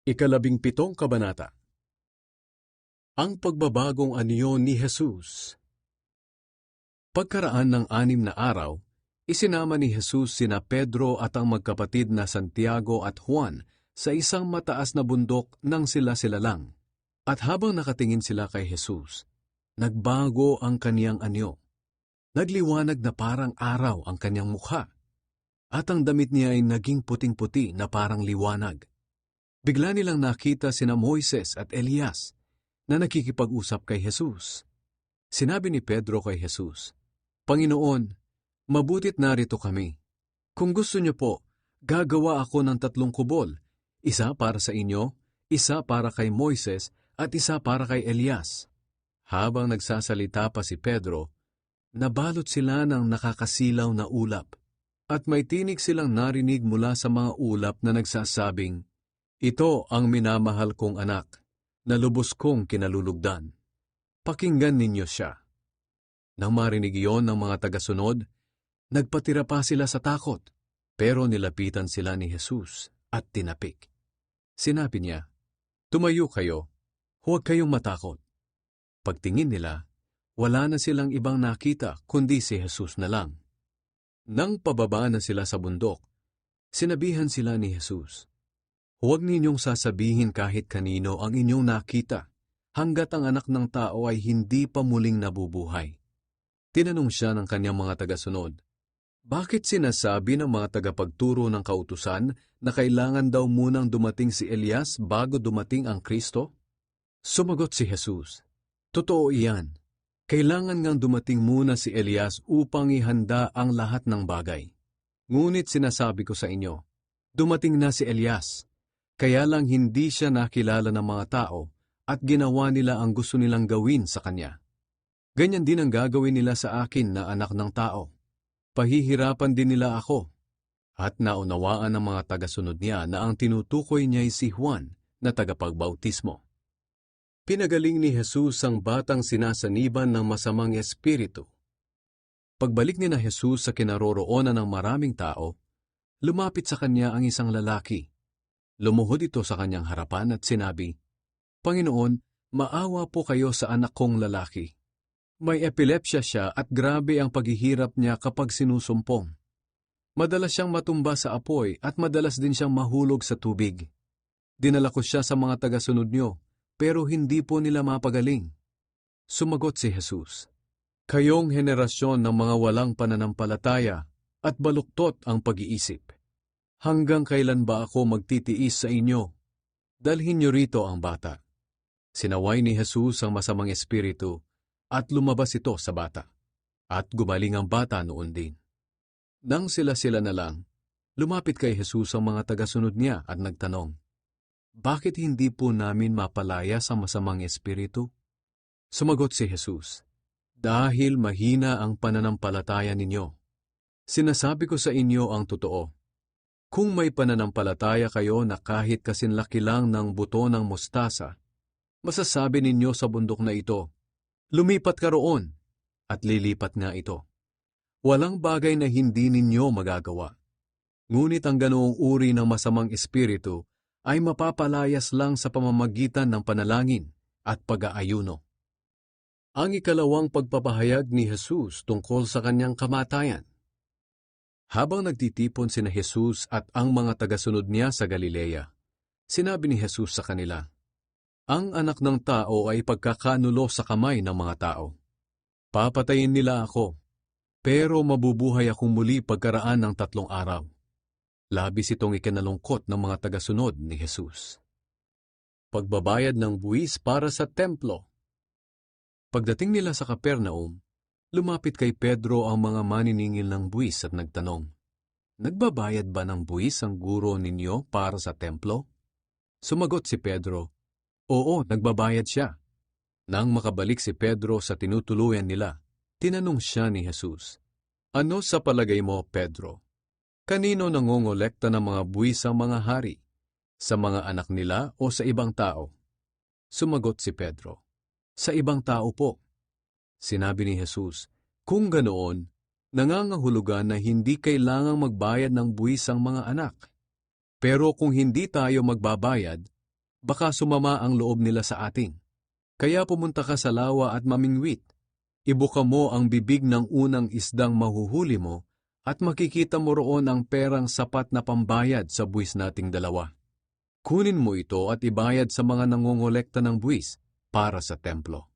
Ikalabing-pitong kabanata. Ang pagbabagong anyo ni Jesus. Pagkaraan ng 6 na araw, isinama ni Jesus sina Pedro at ang magkapatid na Santiago at Juan sa isang mataas na bundok nang sila-sila lang. At habang nakatingin sila kay Jesus, nagbago ang kaniyang anyo. Nagliwanag na parang araw ang kaniyang mukha, at ang damit niya ay naging puting-puti na parang liwanag. Bigla nilang nakita sina Moises at Elias na nakikipag-usap kay Jesus. Sinabi ni Pedro kay Jesus, "Panginoon, mabutit narito kami. Kung gusto niyo po, gagawa ako ng 3 kubol, isa para sa inyo, isa para kay Moises, at isa para kay Elias." Habang nagsasalita pa si Pedro, nabalot sila ng nakakasilaw na ulap, at may tinig silang narinig mula sa mga ulap na nagsasabing, "Ito ang minamahal kong anak, na lubos kong kinalulugdan. Pakinggan ninyo siya." Nang marinig iyon ng mga tagasunod, nagpatira pa sila sa takot, pero nilapitan sila ni Jesus at tinapik. Sinabi niya, "Tumayo kayo, huwag kayong matakot." Pagtingin nila, wala na silang ibang nakita kundi si Jesus na lang. Nang pababa na sila sa bundok, sinabihan sila ni Jesus, "Huwag ninyong sasabihin kahit kanino ang inyong nakita, hanggat ang anak ng tao ay hindi pa muling nabubuhay." Tinanong siya ng kanyang mga tagasunod, "Bakit sinasabi ng mga tagapagturo ng kautusan na kailangan daw munang dumating si Elias bago dumating ang Kristo?" Sumagot si Jesus, "Totoo iyan. Kailangan ngang dumating muna si Elias upang ihanda ang lahat ng bagay. Ngunit sinasabi ko sa inyo, dumating na si Elias. Kaya lang hindi siya nakilala ng mga tao at ginawa nila ang gusto nilang gawin sa kanya. Ganyan din ang gagawin nila sa akin na anak ng tao. Pahihirapan din nila ako." At naunawaan ng mga tagasunod niya na ang tinutukoy niya ay si Juan na tagapagbautismo. Pinagaling ni Jesus ang batang sinasaniban ng masamang espiritu. Pagbalik ni na Jesus sa kinaroroonan ng maraming tao, lumapit sa kanya ang isang lalaki. Lumuhod ito sa kanyang harapan at sinabi, "Panginoon, maawa po kayo sa anak kong lalaki. May epilepsya siya at grabe ang paghihirap niya kapag sinusumpong. Madalas siyang matumba sa apoy at madalas din siyang mahulog sa tubig. Dinala ko siya sa mga tagasunod niyo, pero hindi po nila mapagaling." Sumagot si Jesus, "Kayong henerasyon ng mga walang pananampalataya at baluktot ang pag-iisip. Hanggang kailan ba ako magtitiis sa inyo? Dalhin niyo rito ang bata." Sinaway ni Jesus ang masamang espiritu at lumabas ito sa bata. At gumaling ang bata noon din. Nang sila-sila na lang, lumapit kay Jesus ang mga tagasunod niya at nagtanong, "Bakit hindi po namin mapalaya sa masamang espiritu?" Sumagot si Jesus, "Dahil mahina ang pananampalataya ninyo. Sinasabi ko sa inyo ang totoo. Kung may pananampalataya kayo na kahit kasinlaki lang ng buto ng mustasa, masasabi ninyo sa bundok na ito, 'Lumipat ka roon,' at lilipat nga ito. Walang bagay na hindi ninyo magagawa. Ngunit ang ganoong uri ng masamang espiritu ay mapapalayas lang sa pamamagitan ng panalangin at pag-aayuno." Ang ikalawang pagpapahayag ni Jesus tungkol sa kanyang kamatayan. Habang nagtitipon sina Jesus at ang mga tagasunod niya sa Galilea, sinabi ni Jesus sa kanila, "Ang anak ng tao ay pagkakanulo sa kamay ng mga tao. Papatayin nila ako, pero mabubuhay akong muli pagkaraan ng 3 araw." Labis itong ikinalungkot ng mga tagasunod ni Jesus. Pagbabayad ng buwis para sa templo. Pagdating nila sa Capernaum, lumapit kay Pedro ang mga maniningil ng buwis at nagtanong, "Nagbabayad ba ng buwis ang guro ninyo para sa templo?" Sumagot si Pedro, "Oo, nagbabayad siya." Nang makabalik si Pedro sa tinutuluyan nila, tinanong siya ni Jesus, "Ano sa palagay mo, Pedro? Kanino nangongolekta ng mga buwis ang mga hari? Sa mga anak nila o sa ibang tao?" Sumagot si Pedro, "Sa ibang tao po." Sinabi ni Jesus, "Kung ganoon, nangangahulugan na hindi kailangang magbayad ng buwis ang mga anak. Pero kung hindi tayo magbabayad, baka sumama ang loob nila sa ating. Kaya pumunta ka sa lawa at mamingwit. Ibuka mo ang bibig ng unang isdang mahuhuli mo at makikita mo roon ang perang sapat na pambayad sa buwis nating dalawa. Kunin mo ito at ibayad sa mga nangongolekta ng buwis para sa templo.